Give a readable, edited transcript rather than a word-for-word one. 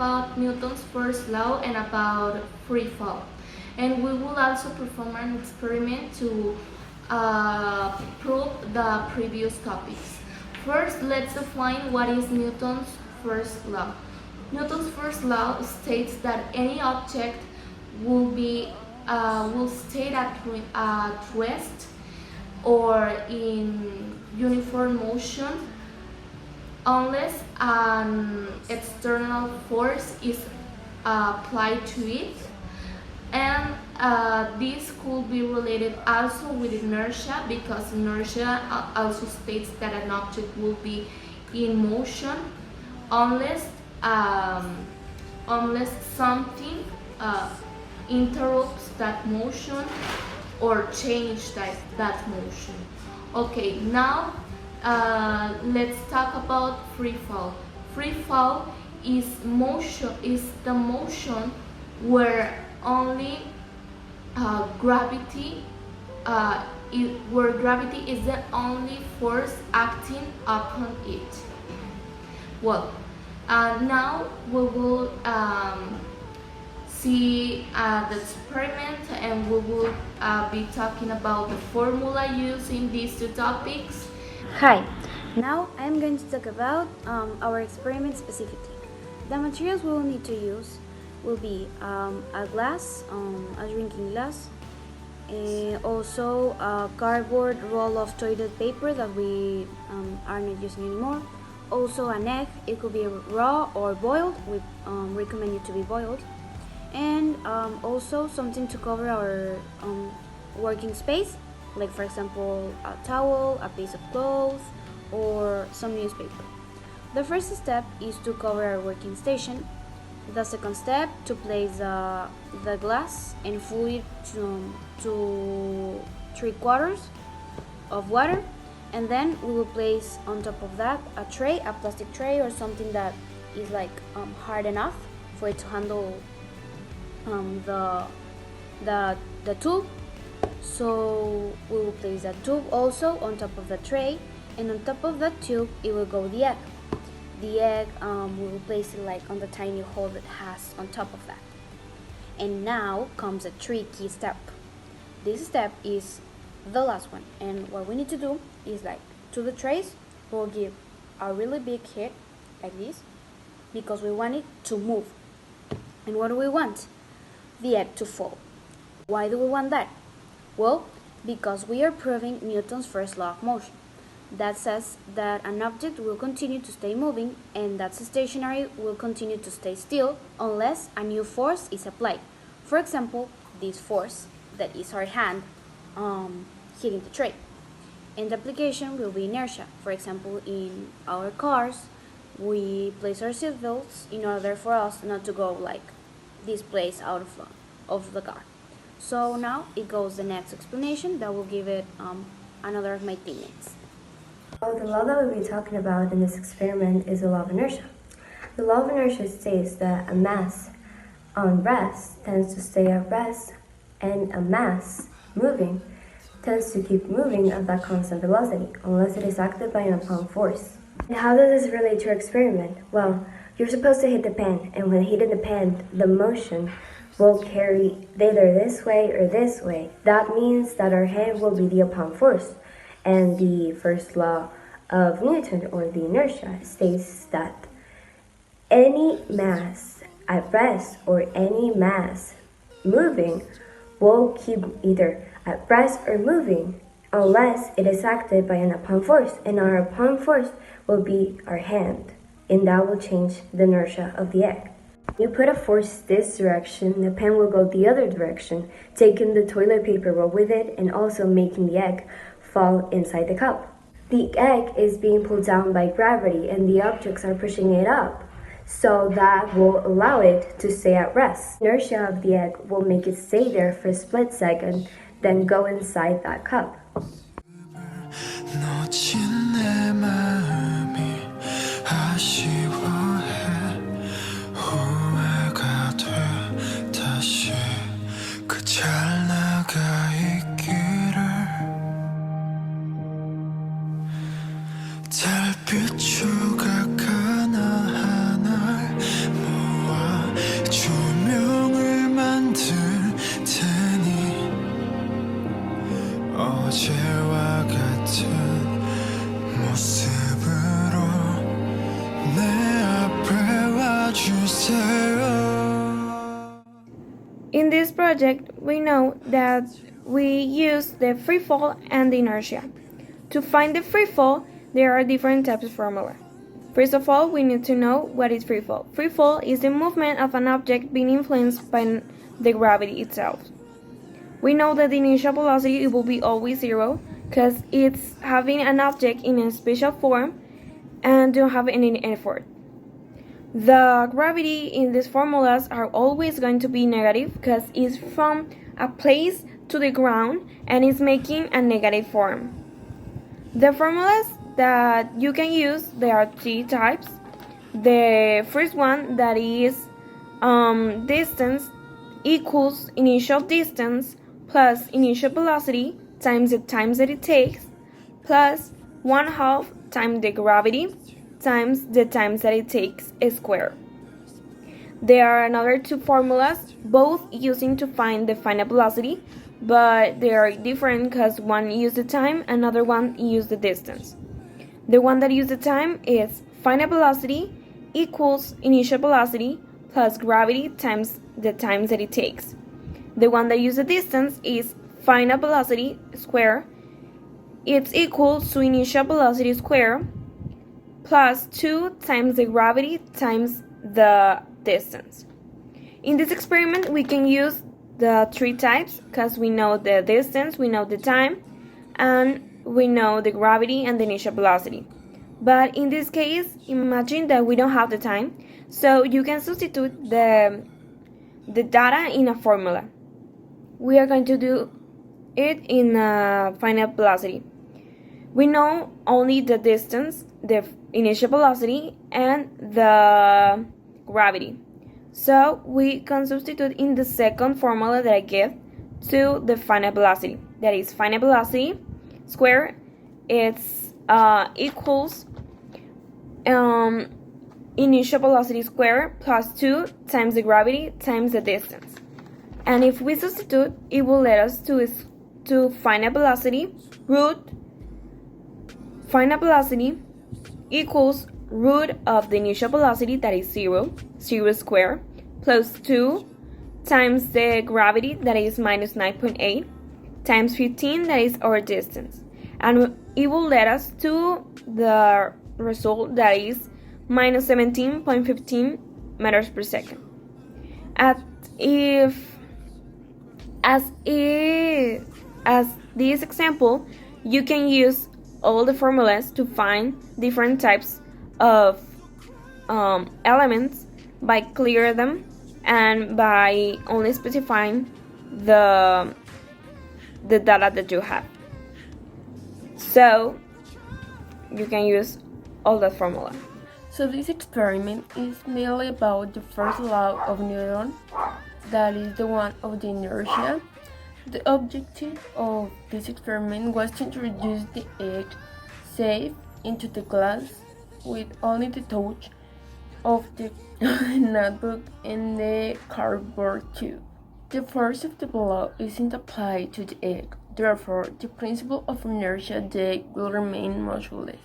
about Newton's first law and about free fall. And we will also perform an experiment to prove the previous topics. First, let's define what is Newton's first law. Newton's first law states that any object will stay at rest or in uniform motion unless an external force is applied to it, and this could be related also with inertia, because inertia also states that an object will be in motion unless something interrupts that motion or change that motion. Okay, now let's talk about free fall. Free fall is the motion where only gravity is the only force acting upon it. Well, now we will see the experiment, and we will be talking about the formula used in these two topics. Hi, now I am going to talk about our experiment specifically. The materials we will need to use will be a glass, a drinking glass, also a cardboard roll of toilet paper that we are not using anymore, also an egg. It could be raw or boiled. We recommend it to be boiled, and also something to cover our working space, like for example a towel, a piece of cloth, or some newspaper. The first step is to cover our working station. The second step, to place the glass and fill it to 3/4 of water, and then we will place on top of that a plastic tray or something that is like hard enough for it to handle the tube. So we will place that tube also on top of the tray, and on top of that tube it will go the egg. The egg, we will place it like on the tiny hole that has on top of that. And now comes a tricky step. This step is the last one, and what we need to do is, like, to the trays we'll give a really big hit like this, because we want it to move. And what do we want? The egg to fall. Why do we want that? Well, because we are proving Newton's first law of motion. That says that an object will continue to stay moving, and that stationary will continue to stay still unless a new force is applied. For example, this force that is our hand hitting the tray. And the application will be inertia. For example, in our cars, we place our seatbelts in order for us not to go like this place out of the car. So now it goes the next explanation that will give it another of my teammates. So the law that we'll be talking about in this experiment is the law of inertia. The law of inertia states that a mass on rest tends to stay at rest, and a mass moving tends to keep moving at that constant velocity unless it is acted by an opposing force. And how does this relate to our experiment? Well, you're supposed to hit the pen, and when hitting the pen, the motion will carry either this way or this way. That means that our hand will be the opposing force. And the first law of Newton, or the inertia, states that any mass at rest or any mass moving will keep either at rest or moving unless it is acted by an opposing force. And our opposing force will be our hand, and that will change the inertia of the egg. You put a force this direction, the pen will go the other direction, taking the toilet paper roll with it and also making the egg fall inside the cup. The egg is being pulled down by gravity, and the objects are pushing it up, so that will allow it to stay at rest. Inertia of the egg will make it stay there for a split second, then go inside that cup. 달빛 추각하나 하나 모아 project, we know that we use the free fall and the inertia. To find the free fall, there are different types of formula. First of all, we need to know what is free fall. Free fall is the movement of an object being influenced by the gravity itself. We know that the initial velocity will be always zero because it's having an object in a special form and don't have any effort. The gravity in these formulas are always going to be negative because it's from a place to the ground and it's making a negative form. The formulas that you can use, there are three types. The first one, that is distance equals initial distance plus initial velocity times the time that it takes plus 1/2 times the gravity times the time that it takes square. There are another two formulas, both using to find the final velocity, but they are different because one uses the time, another one uses the distance. The one that uses the time is final velocity equals initial velocity plus gravity times the time that it takes. The one that uses the distance is final velocity square. It's equal to initial velocity square plus 2 times the gravity times the distance. In this experiment, we can use the three types because we know the distance, we know the time, and we know the gravity and the initial velocity. But in this case, imagine that we don't have the time, so you can substitute the data in a formula. We are going to do it in a final velocity. We know only the distance, the initial velocity, and the gravity. So we can substitute in the second formula that I gave to the final velocity. That is final velocity square. It's equals initial velocity square plus 2 times the gravity times the distance. And if we substitute, it will let us to final velocity root final velocity equals root of the initial velocity, that is 0 square, plus 2 times the gravity, that is minus 9.8, times 15, that is our distance. And it will let us to the result, that is minus 17.15 meters per second. As this example, you can use all the formulas to find different types of elements by clear them and by only specifying the data that you have. So you can use all that formula. So this experiment is mainly about the first law of Newton, that is the one of the inertia. The objective of this experiment was to introduce the egg safe into the glass with only the touch of the notebook and the cardboard tube. The force of the blow isn't applied to the egg, therefore the principle of inertia, the egg will remain motionless.